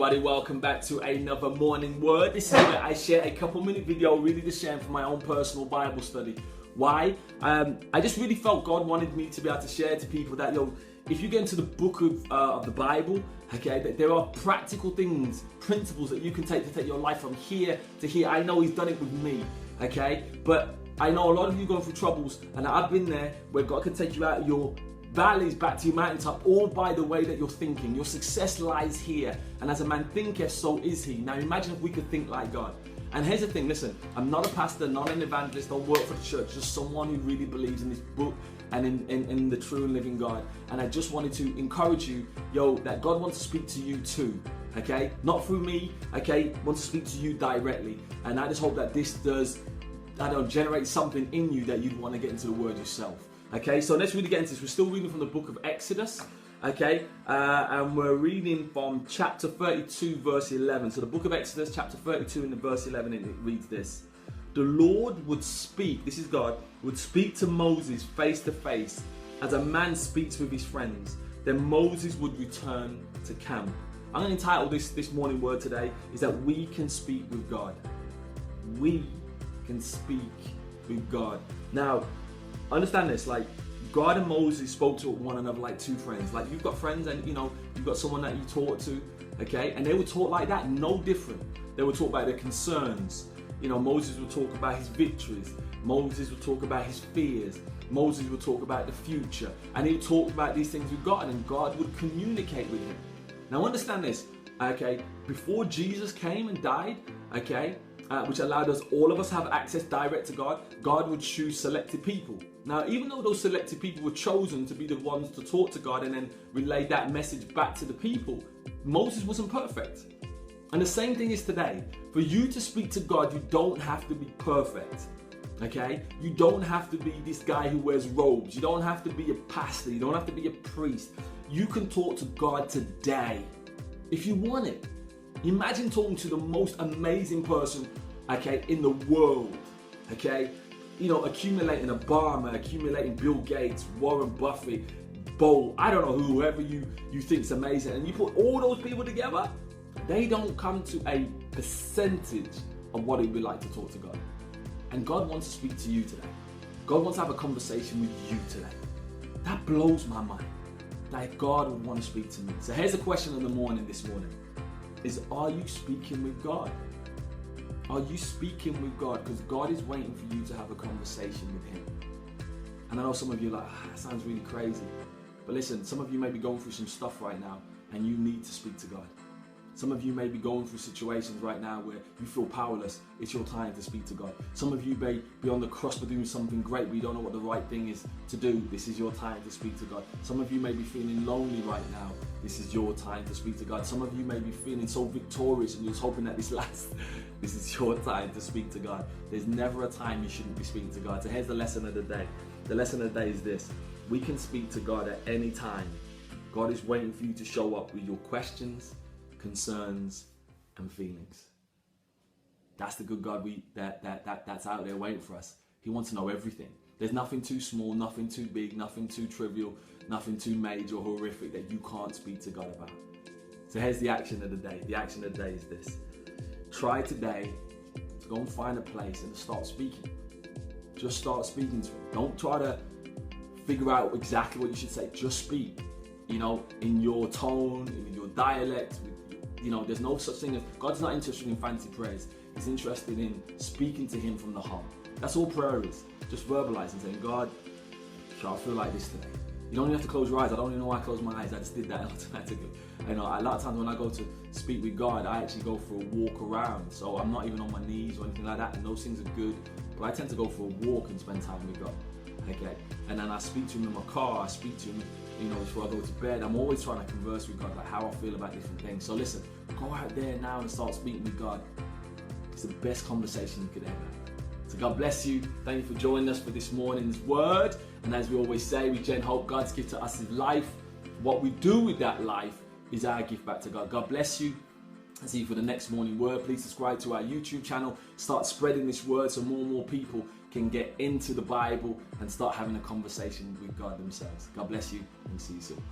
everybody, welcome back to another morning word. This is where I share a couple-minute video, really just sharing from my own personal Bible study. Why? I just really felt God wanted me to be able to share to people that, if you get into the book of the Bible, okay, that there are practical things, principles that you can take to take your life from here to here. I know He's done it with me, okay, but I know a lot of you going through troubles, and I've been there, where God can take you out of your valleys back to your mountaintop, all by the way that you're thinking. Your success lies here, and as a man thinketh, so is he. Now imagine if we could think like God. And here's the thing, listen, I'm not a pastor, not an evangelist, don't work for the church, just someone who really believes in this book and in the true and living God. And I just wanted to encourage you, that God wants to speak to you too, okay? Not through me, okay? Wants to speak to you directly. And I just hope that this does, generate something in you that you'd want to get into the word yourself. Okay, so let's really get into this. We're still reading from the book of Exodus, okay? And we're reading from chapter 32, verse 11. So the book of Exodus, chapter 32 and verse 11, and it reads this. The Lord would speak, this is God, would speak to Moses face to face as a man speaks with his friends. Then Moses would return to camp. I'm going to entitle this morning word today is that we can speak with God. We can speak with God. Now, understand this, like God and Moses spoke to one another like two friends. Like you've got friends and you've got someone that you talk to, okay? And they would talk like that, no different. They would talk about their concerns. Moses would talk about his victories. Moses would talk about his fears. Moses would talk about the future. And he would talk about these things with God, and God would communicate with him. Now understand this, okay? Before Jesus came and died, okay, which allowed us, all of us have access direct to God, God would choose selected people. Now, even though those selected people were chosen to be the ones to talk to God and then relay that message back to the people, Moses wasn't perfect. And the same thing is today. For you to speak to God, you don't have to be perfect. Okay? You don't have to be this guy who wears robes. You don't have to be a pastor. You don't have to be a priest. You can talk to God today if you want it. Imagine talking to the most amazing person, okay, in the world, okay? Accumulating Obama, accumulating Bill Gates, Warren Buffett, Bolt, I don't know whoever you think's amazing, and you put all those people together, they don't come to a percentage of what it would be like to talk to God. And God wants to speak to you today. God wants to have a conversation with you today. That blows my mind, that God would want to speak to me. So here's the question of the morning this morning. Are you speaking with God? Are you speaking with God? Because God is waiting for you to have a conversation with Him. And I know some of you are like, that sounds really crazy. But listen, some of you may be going through some stuff right now and you need to speak to God. Some of you may be going through situations right now where you feel powerless. It's your time to speak to God. Some of you may be on the cusp of doing something great, but you don't know what the right thing is to do. This is your time to speak to God. Some of you may be feeling lonely right now. This is your time to speak to God. Some of you may be feeling so victorious and you're just hoping that this lasts. This is your time to speak to God. There's never a time you shouldn't be speaking to God. So here's the lesson of the day. The lesson of the day is this. We can speak to God at any time. God is waiting for you to show up with your questions, concerns, and feelings. That's the good God that's out there waiting for us. He wants to know everything. There's nothing too small, nothing too big, nothing too trivial, nothing too major or horrific that you can't speak to God about. So here's the action of the day. The action of the day is this. Try today to go and find a place and start speaking. Just start speaking to Him. Don't try to figure out exactly what you should say. Just speak. In your tone, in your dialect, there's no such thing as, God's not interested in fancy prayers. He's interested in speaking to Him from the heart. That's all prayer is. Just verbalizing, saying, God, I feel like this today. You don't even have to close your eyes. I don't even know why I closed my eyes. I just did that automatically. A lot of times when I go to speak with God, I actually go for a walk around. So I'm not even on my knees or anything like that. And those things are good. But I tend to go for a walk and spend time with God. Okay? And then I speak to Him in my car. I speak to Him before I go to bed. I'm always trying to converse with God, like how I feel about different things. So listen, go out there now and start speaking with God. It's the best conversation you could ever have. So God bless you. Thank you for joining us for this morning's word. And as we always say, we gen hope God's gift to us is life. What we do with that life is our gift back to God. God bless you. And see you for the next morning word. Please subscribe to our YouTube channel. Start spreading this word so more and more people can get into the Bible and start having a conversation with God themselves. God bless you and see you soon.